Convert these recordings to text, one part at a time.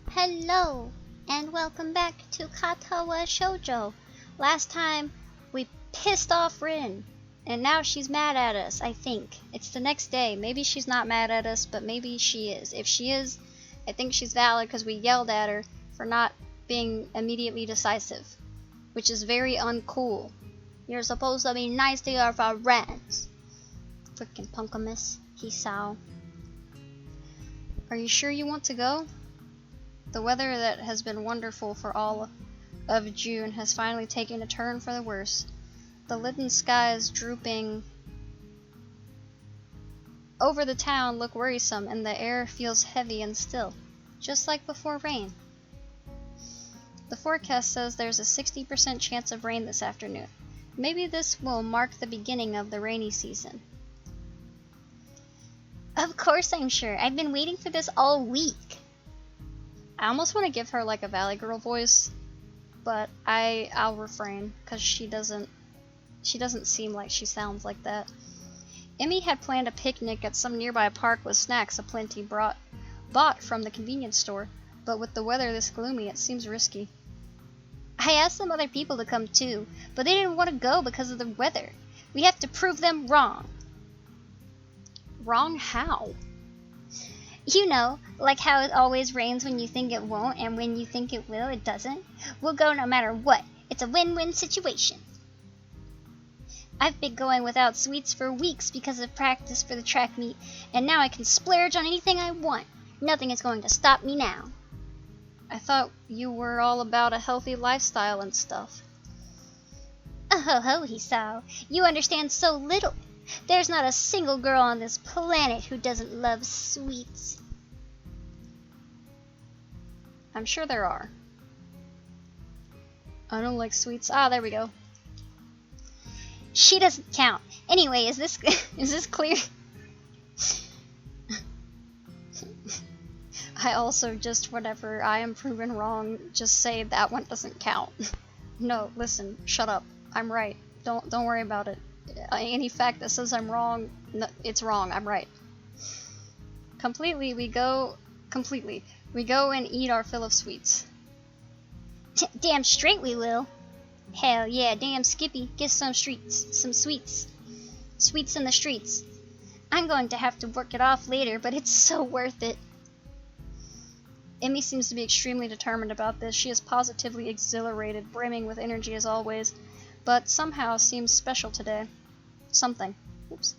Hello, and welcome back to Katawa Shoujo. Last time, we pissed off Rin, and now she's mad at us, I think. It's the next day. Maybe she's not mad at us, but maybe she is. If she is, I think she's valid because we yelled at her for not being immediately decisive, which is very uncool. You're supposed to be nice to your friends. Frickin' punkamus, he sow. Are you sure you want to go? The weather that has been wonderful for all of June has finally taken a turn for the worse. The leaden skies drooping over the town look worrisome, and the air feels heavy and still, just like before rain. The forecast says there's a 60% chance of rain this afternoon. Maybe this will mark the beginning of the rainy season. Of course I'm sure. I've been waiting for this all week. I almost want to give her like a Valley Girl voice, but I'll refrain because she doesn't seem like she sounds like that. Emmy had planned a picnic at some nearby park with snacks aplenty bought from the convenience store, but with the weather this gloomy, it seems risky. I asked some other people to come too, but they didn't want to go because of the weather. We have to prove them wrong. Wrong how? You know, like how it always rains when you think it won't, and when you think it will, it doesn't. We'll go no matter what. It's a win-win situation. I've been going without sweets for weeks because of practice for the track meet, and now I can splurge on anything I want. Nothing is going to stop me now. I thought you were all about a healthy lifestyle and stuff. Oh ho ho, Hisao. You understand so little. There's not a single girl on this planet who doesn't love sweets. I'm sure there are. I don't like sweets. Ah, there we go. She doesn't count. Anyway, is this clear? I also just, whenever I am proven wrong, just say that one doesn't count. No, listen, shut up. I'm right. Don't worry about it. Any fact that says I'm wrong, no, it's wrong. I'm right. We go and eat our fill of sweets. Damn straight we will. Hell yeah, damn Skippy, get some sweets. Sweets in the streets. I'm going to have to work it off later, but it's so worth it. Emmy seems to be extremely determined about this. She is positively exhilarated, brimming with energy as always, but somehow seems special today. Something. Oops.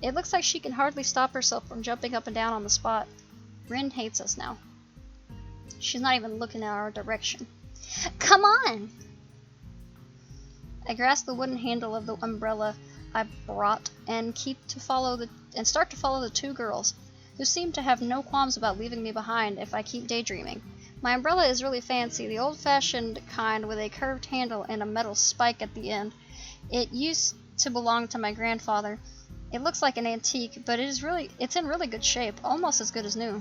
It looks like she can hardly stop herself from jumping up and down on the spot. Rin hates us now. She's not even looking in our direction. Come on! I grasp the wooden handle of the umbrella I brought and start to follow the two girls, who seem to have no qualms about leaving me behind if I keep daydreaming. My umbrella is really fancy, the old-fashioned kind with a curved handle and a metal spike at the end. It used to belong to my grandfather. It looks like an antique, but it's in really good shape, almost as good as new.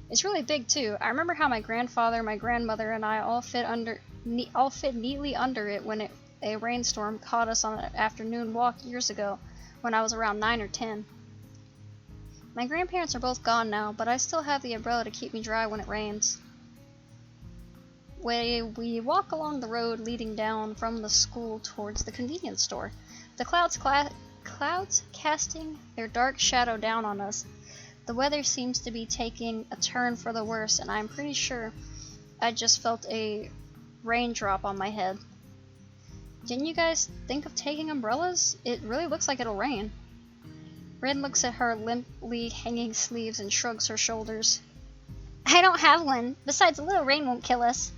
It's really big too. I remember how my grandfather, my grandmother, and I all fit neatly under it when a rainstorm caught us on an afternoon walk years ago when I was around 9 or 10. My grandparents are both gone now, but I still have the umbrella to keep me dry when it rains. We walk along the road leading down from the school towards the convenience store, the clouds casting their dark shadow down on us. The weather seems to be taking a turn for the worse, and I'm pretty sure I just felt a raindrop on my head. Didn't you guys think of taking umbrellas? It really looks like it'll rain. Rin looks at her limply hanging sleeves and shrugs her shoulders. I don't have one. Besides, a little rain won't kill us.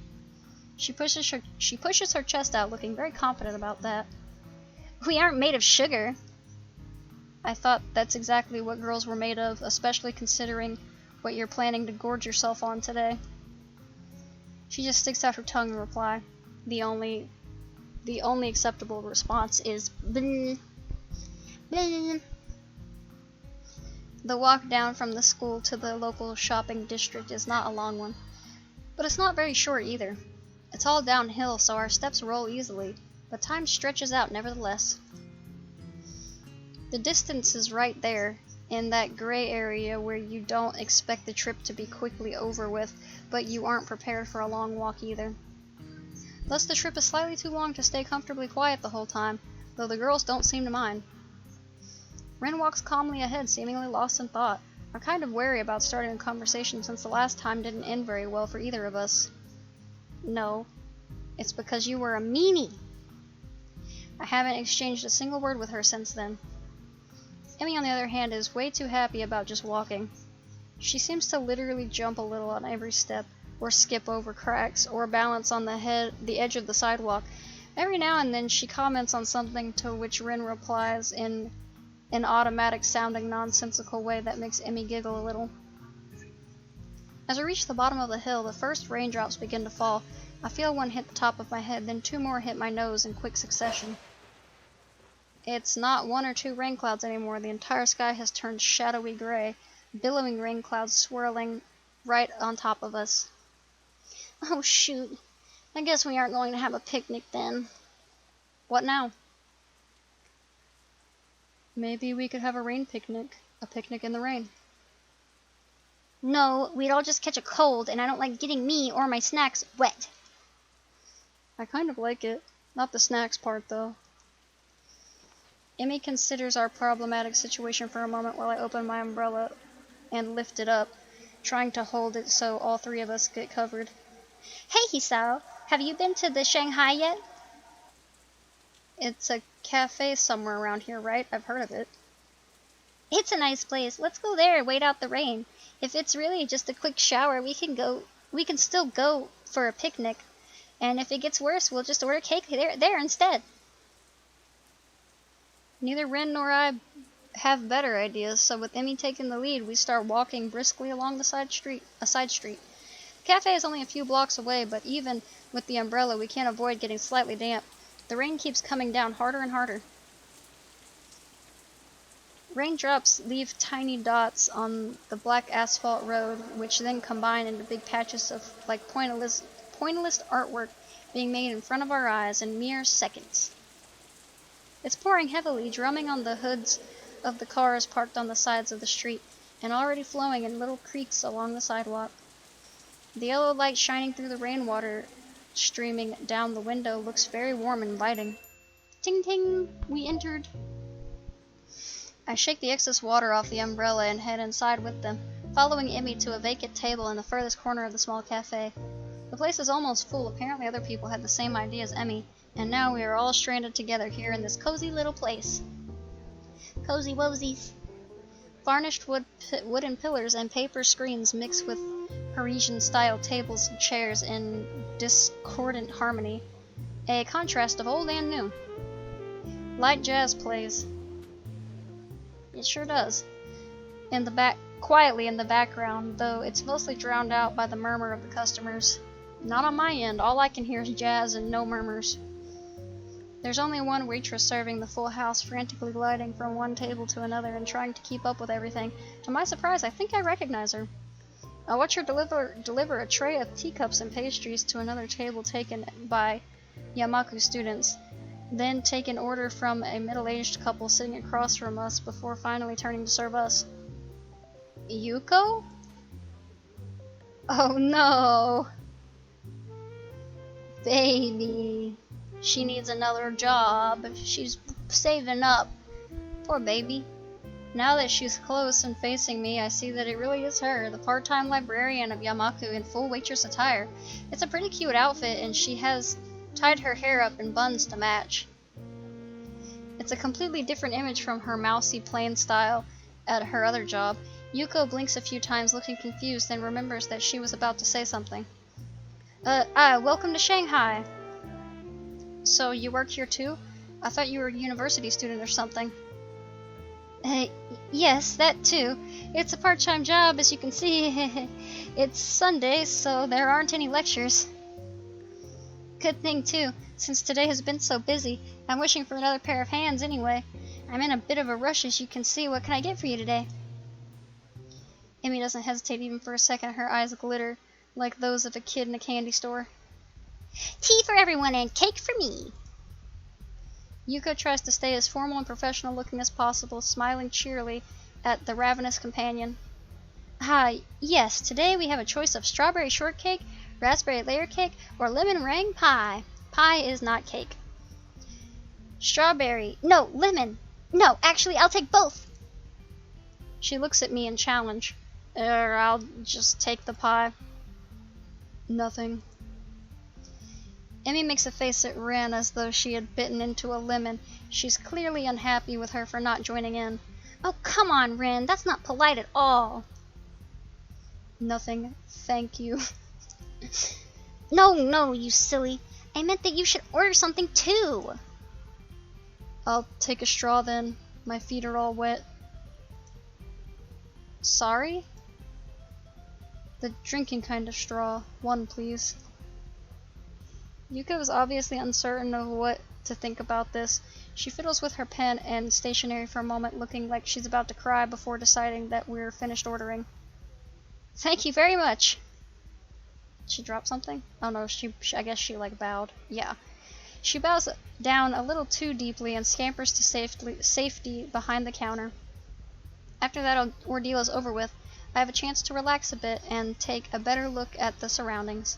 She pushes her chest out, looking very confident about that. We aren't made of sugar. I thought that's exactly what girls were made of, especially considering what you're planning to gorge yourself on today. She just sticks out her tongue in reply. The only acceptable response is bleh. Bleh. The walk down from the school to the local shopping district is not a long one, but it's not very short either. It's all downhill, so our steps roll easily, but time stretches out nevertheless. The distance is right there, in that gray area where you don't expect the trip to be quickly over with, but you aren't prepared for a long walk either. Thus the trip is slightly too long to stay comfortably quiet the whole time, though the girls don't seem to mind. Ren walks calmly ahead, seemingly lost in thought. I'm kind of wary about starting a conversation since the last time didn't end very well for either of us. No, it's because you were a meanie. I haven't exchanged a single word with her since then. Emmy, on the other hand, is way too happy about just walking. She seems to literally jump a little on every step, or skip over cracks, or balance on the edge of the sidewalk. Every now and then she comments on something to which Ren replies in an automatic-sounding nonsensical way that makes Emmy giggle a little. As I reach the bottom of the hill, the first raindrops begin to fall. I feel one hit the top of my head, then two more hit my nose in quick succession. It's not one or two rain clouds anymore. The entire sky has turned shadowy gray, billowing rain clouds swirling right on top of us. Oh shoot, I guess we aren't going to have a picnic then. What now? Maybe we could have a rain picnic. A picnic in the rain. No, we'd all just catch a cold, and I don't like getting me or my snacks wet. I kind of like it. Not the snacks part, though. Emmy considers our problematic situation for a moment while I open my umbrella and lift it up, trying to hold it so all three of us get covered. Hey, Hisao, have you been to the Shanghai yet? It's a cafe somewhere around here, right? I've heard of it. It's a nice place. Let's go there and wait out the rain. If it's really just a quick shower, we can still go for a picnic. And if it gets worse, we'll just order cake there instead. Neither Ren nor I have better ideas, so with Emmy taking the lead, we start walking briskly along a side street. The cafe is only a few blocks away, but even with the umbrella, we can't avoid getting slightly damp. The rain keeps coming down harder and harder. Raindrops leave tiny dots on the black asphalt road, which then combine into big patches of pointless artwork being made in front of our eyes in mere seconds. It's pouring heavily, drumming on the hoods of the cars parked on the sides of the street, and already flowing in little creeks along the sidewalk. The yellow light shining through the rainwater streaming down the window looks very warm and inviting. Ting ting! We entered. I shake the excess water off the umbrella and head inside with them, following Emmy to a vacant table in the furthest corner of the small cafe. The place is almost full. Apparently other people had the same idea as Emmy, and now we are all stranded together here in this cozy little place. Cozy wosies. Varnished wooden pillars and paper screens mix with Parisian-style tables and chairs in discordant harmony, a contrast of old and new. Light jazz plays. It sure does. Quietly in the background, though it's mostly drowned out by the murmur of the customers. Not on my end. All I can hear is jazz and no murmurs. There's only one waitress serving the full house, frantically gliding from one table to another and trying to keep up with everything. To my surprise, I think I recognize her. I watch her deliver a tray of teacups and pastries to another table taken by Yamaku students, then take an order from a middle-aged couple sitting across from us before finally turning to serve us. Yuko? Oh no! Baby. She needs another job. She's saving up. Poor baby. Now that she's close and facing me, I see that it really is her, the part-time librarian of Yamaku in full waitress attire. It's a pretty cute outfit, and she has tied her hair up in buns to match. It's a completely different image from her mousy plain style at her other job. Yuko blinks a few times, looking confused, then remembers that she was about to say something. Welcome to Shanghai. So you work here too? I thought you were a university student or something. Yes, that too. It's a part-time job, as you can see. It's Sunday, so there aren't any lectures. Good thing too, since today has been so busy. I'm wishing for another pair of hands anyway. I'm in a bit of a rush, as you can see. What can I get for you today? Emmy doesn't hesitate even for a second. Her eyes glitter like those of a kid in a candy store. Tea for everyone and cake for me. Yuko tries to stay as formal and professional looking as possible, smiling cheerily at the ravenous companion. Ah, yes, today we have a choice of strawberry shortcake, raspberry layer cake, or lemon meringue pie. Pie is not cake. Strawberry. No, lemon. No, actually, I'll take both. She looks at me in challenge. I'll just take the pie. Nothing. Emmy makes a face at Ren as though she had bitten into a lemon. She's clearly unhappy with her for not joining in. Oh, come on, Ren. That's not polite at all. Nothing. Thank you. No, you silly. I meant that you should order something too. I'll take a straw then. My feet are all wet. Sorry? The drinking kind of straw. One, please. Yuko is obviously uncertain of what to think about this. She fiddles with her pen and stationery for a moment, looking like she's about to cry before deciding that we're finished ordering. Thank you very much. She dropped something? Oh no, I guess she like bowed. Yeah. She bows down a little too deeply and scampers to safety behind the counter. After that ordeal is over with, I have a chance to relax a bit and take a better look at the surroundings.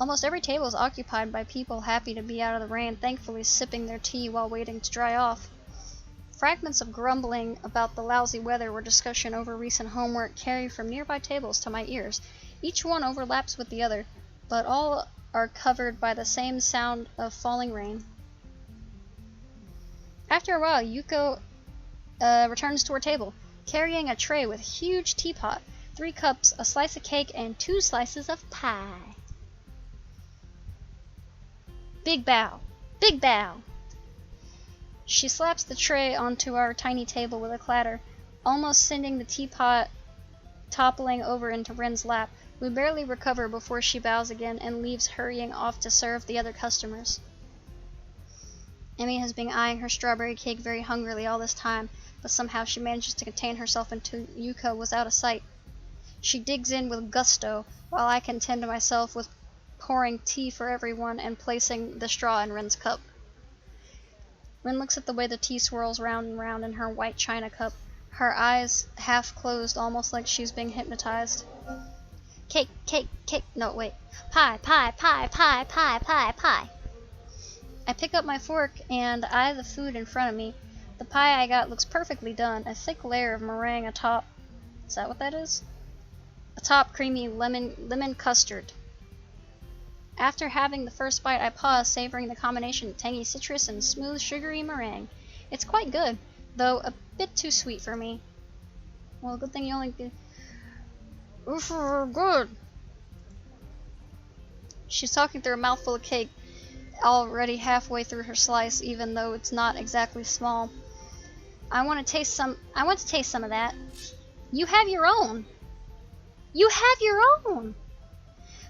Almost every table is occupied by people happy to be out of the rain, thankfully sipping their tea while waiting to dry off. Fragments of grumbling about the lousy weather or discussion over recent homework carry from nearby tables to my ears. Each one overlaps with the other, but all are covered by the same sound of falling rain. After a while, Yuko returns to her table, carrying a tray with a huge teapot, 3 cups, a slice of cake, and 2 slices of pie. Big bow! Big bow! She slaps the tray onto our tiny table with a clatter, almost sending the teapot toppling over into Ren's lap. We barely recover before she bows again and leaves, hurrying off to serve the other customers. Emmy has been eyeing her strawberry cake very hungrily all this time, but somehow she manages to contain herself until Yuko was out of sight. She digs in with gusto, while I contend myself with pouring tea for everyone and placing the straw in Ren's cup. Ren looks at the way the tea swirls round and round in her white china cup, her eyes half closed, almost like she's being hypnotized. Cake, cake, cake. No, wait. Pie, pie, pie, pie, pie, pie, pie. I pick up my fork and eye the food in front of me. The pie I got looks perfectly done, a thick layer of meringue atop. Is that what that is? Atop creamy lemon custard. After having the first bite, I pause, savoring the combination of tangy citrus and smooth, sugary meringue. It's quite good, though a bit too sweet for me. Well, good thing you only get... Oof, good! She's talking through a mouthful of cake, already halfway through her slice, even though it's not exactly small. I want to taste some of that. You have your own! You have your own!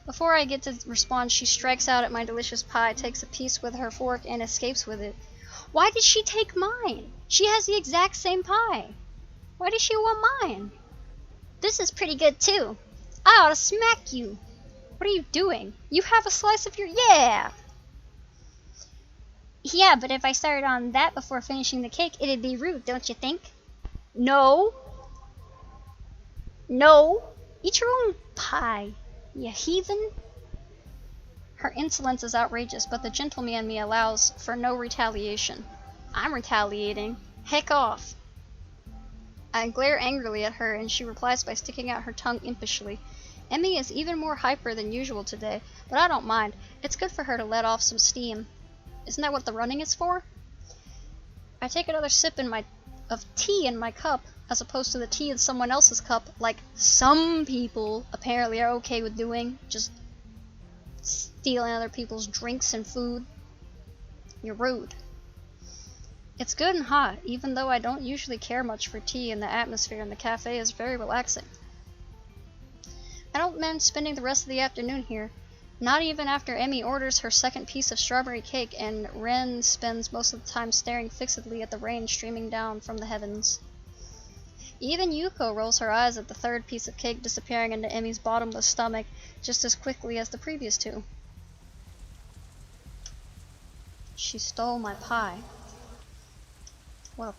Before I get to respond, she strikes out at my delicious pie, takes a piece with her fork, and escapes with it. Why did she take mine? She has the exact same pie. Why does she want mine? This is pretty good too. I ought to smack you. What are you doing? You have a slice of your... Yeah! Yeah, but if I started on that before finishing the cake, it'd be rude, don't you think? No. No. Eat your own pie, you heathen. Her insolence is outrageous, but the gentleman in me allows for no retaliation. I'm retaliating. Heck off. I glare angrily at her, and she replies by sticking out her tongue impishly. Emmy is even more hyper than usual today, but I don't mind. It's good for her to let off some steam. Isn't that what the running is for? I take another sip of tea in my cup, as opposed to the tea in someone else's cup, like some people apparently are okay with doing, just stealing other people's drinks and food. You're rude. It's good and hot, even though I don't usually care much for tea, and the atmosphere in the cafe is very relaxing. I don't mind spending the rest of the afternoon here, not even after Emmy orders her second piece of strawberry cake and Ren spends most of the time staring fixedly at the rain streaming down from the heavens. Even Yuko rolls her eyes at the third piece of cake disappearing into Emmy's bottomless stomach just as quickly as the previous two. She stole my pie. Well,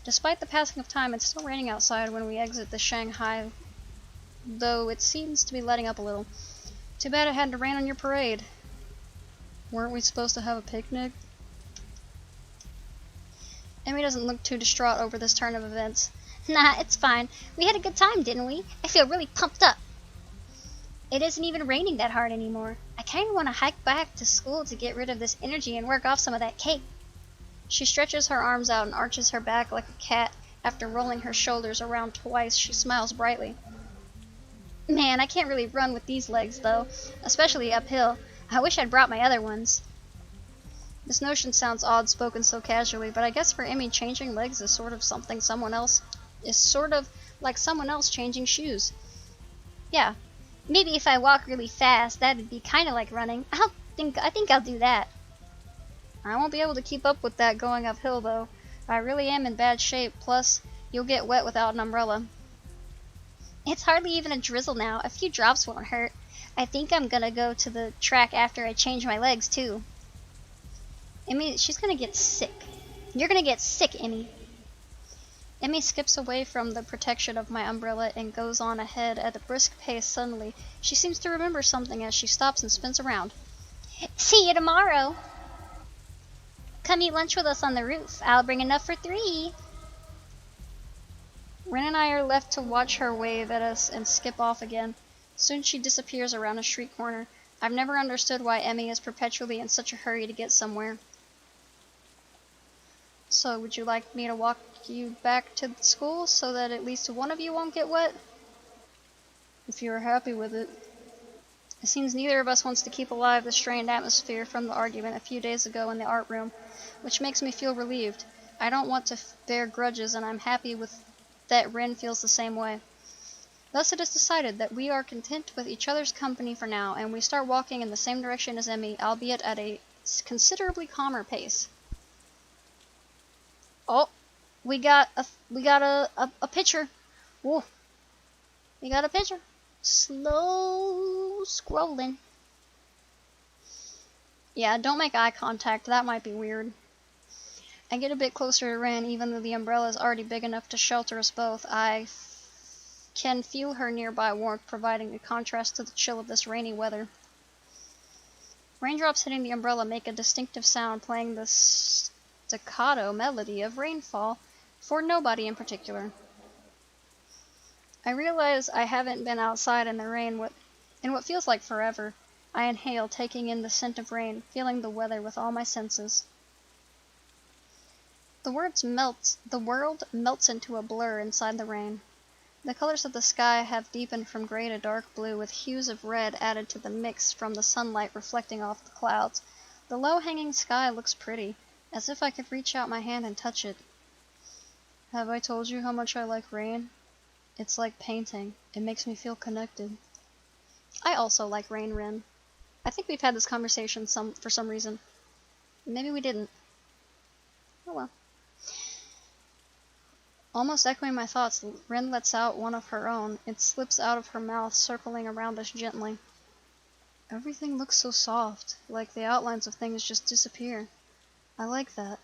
Despite the passing of time, it's still raining outside when we exit the Shanghai, though it seems to be letting up a little. Too bad it had to rain on your parade. Weren't we supposed to have a picnic? Emmy doesn't look too distraught over this turn of events. Nah, it's fine. We had a good time, didn't we? I feel really pumped up. It isn't even raining that hard anymore. I kind of want to hike back to school to get rid of this energy and work off some of that cake. She stretches her arms out and arches her back like a cat. After rolling her shoulders around twice, she smiles brightly. Man, I can't really run with these legs, though, especially uphill. I wish I'd brought my other ones. This notion sounds odd spoken so casually, but I guess for Emmy, changing legs is sort of like someone else changing shoes. Yeah, maybe if I walk really fast, that'd be kind of like running. I think I'll do that. I won't be able to keep up with that going uphill, though. I really am in bad shape, plus you'll get wet without an umbrella. It's hardly even a drizzle now. A few drops won't hurt. I think I'm gonna go to the track after I change my legs, too. Emmy, she's gonna get sick. You're gonna get sick, Emmy. Emmy skips away from the protection of my umbrella and goes on ahead at a brisk pace. Suddenly, she seems to remember something as she stops and spins around. See you tomorrow. Come eat lunch with us on the roof. I'll bring enough for 3. Ren and I are left to watch her wave at us and skip off again. Soon she disappears around a street corner. I've never understood why Emmy is perpetually in such a hurry to get somewhere. So, would you like me to walk you back to school so that at least one of you won't get wet? If you're happy with it. It seems neither of us wants to keep alive the strained atmosphere from the argument a few days ago in the art room, which makes me feel relieved. I don't want to bear grudges, and I'm happy with that Ren feels the same way. Thus it is decided that we are content with each other's company for now, and we start walking in the same direction as Emmy, albeit at a considerably calmer pace. Oh, we got a picture. Whoa. We got a picture. Slow scrolling. Yeah, don't make eye contact. That might be weird. I get a bit closer to Ren, even though the umbrella is already big enough to shelter us both. I can feel her nearby warmth, providing a contrast to the chill of this rainy weather. Raindrops hitting the umbrella make a distinctive sound, playing the staccato melody of rainfall for nobody in particular. I realize I haven't been outside in the rain in what feels like forever. I inhale, taking in the scent of rain, feeling the weather with all my senses. The world melts into a blur inside the rain. The colors of the sky have deepened from gray to dark blue, with hues of red added to the mix from the sunlight reflecting off the clouds. The low-hanging sky looks pretty, as if I could reach out my hand and touch it. Have I told you how much I like rain? It's like painting. It makes me feel connected. I also like rain, Ren. I think we've had this conversation for some reason. Maybe we didn't. Oh well. Almost echoing my thoughts, Ren lets out one of her own. It slips out of her mouth, circling around us gently. Everything looks so soft, like the outlines of things just disappear. I like that.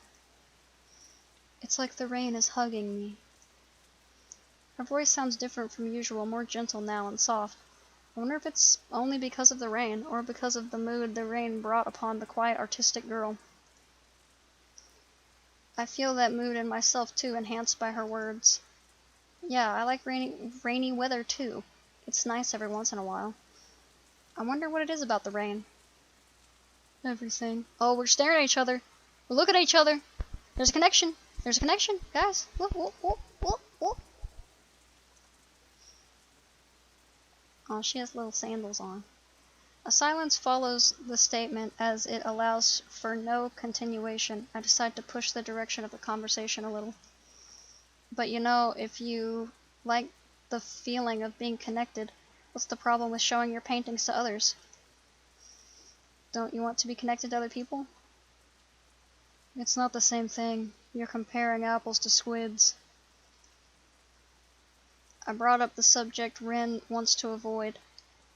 It's like the rain is hugging me. Her voice sounds different from usual, more gentle now and soft. I wonder if it's only because of the rain, or because of the mood the rain brought upon the quiet artistic girl. I feel that mood in myself too, enhanced by her words. Yeah, I like rainy weather too. It's nice every once in a while. I wonder what it is about the rain. Everything. Oh, we're staring at each other. We're looking at each other. There's a connection. There's a connection, guys. Whoop, whoop, whoop, whoop, whoop. Oh, she has little sandals on. A silence follows the statement as it allows for no continuation. I decide to push the direction of the conversation a little. But you know, if you like the feeling of being connected, what's the problem with showing your paintings to others? Don't you want to be connected to other people? It's not the same thing. You're comparing apples to squids. I brought up the subject Ren wants to avoid,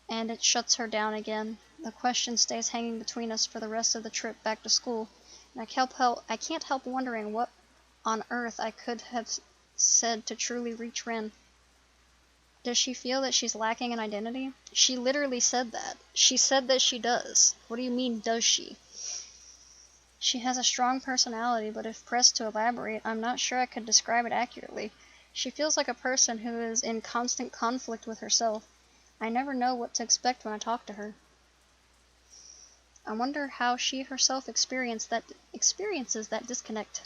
and it shuts her down again. The question stays hanging between us for the rest of the trip back to school, and I can't help wondering what on earth I could have said to truly reach Rin. Does she feel that she's lacking an identity? She literally said that. She said that she does. What do you mean, does she? She has a strong personality, but if pressed to elaborate, I'm not sure I could describe it accurately. She feels like a person who is in constant conflict with herself. I never know what to expect when I talk to her. I wonder how she herself experiences that disconnect.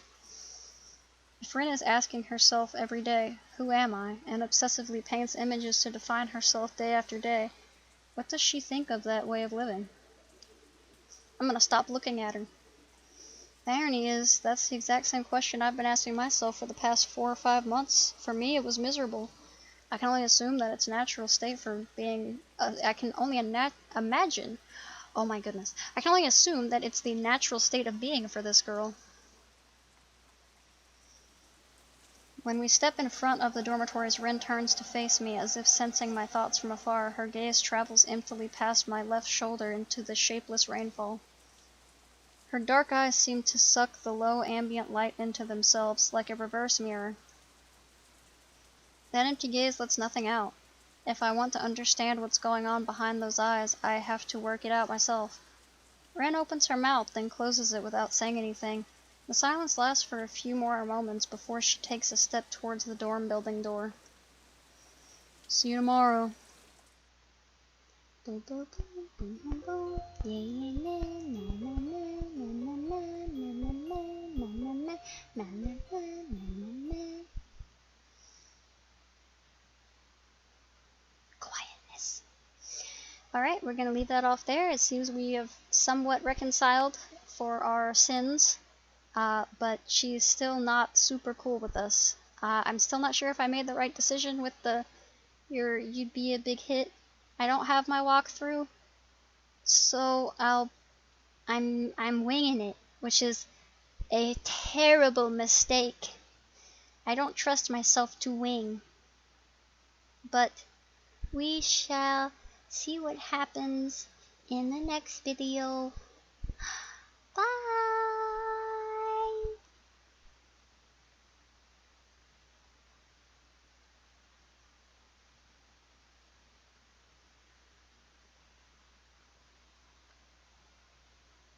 If Rin is asking herself every day, who am I, and obsessively paints images to define herself day after day, what does she think of that way of living? I'm gonna stop looking at her. The irony is, that's the exact same question I've been asking myself for the past 4 or 5 months. For me, it was miserable. I can only assume that its natural state for being... I can only imagine... Oh my goodness. I can only assume that it's the natural state of being for this girl. When we step in front of the dormitories, Rin turns to face me, as if sensing my thoughts from afar. Her gaze travels emptily past my left shoulder into the shapeless rainfall. Her dark eyes seem to suck the low ambient light into themselves, like a reverse mirror. That empty gaze lets nothing out. If I want to understand what's going on behind those eyes, I have to work it out myself. Rin opens her mouth, then closes it without saying anything. The silence lasts for a few more moments before she takes a step towards the dorm building door. See you tomorrow. Quietness. Alright, we're going to leave that off there. It seems we have somewhat reconciled for our sins, but she's still not super cool with us. I'm still not sure if I made the right decision with the you'd be a big hit. I don't have my walkthrough, so I'm winging it, which is a terrible mistake. I don't trust myself to wing. But we shall see what happens in the next video.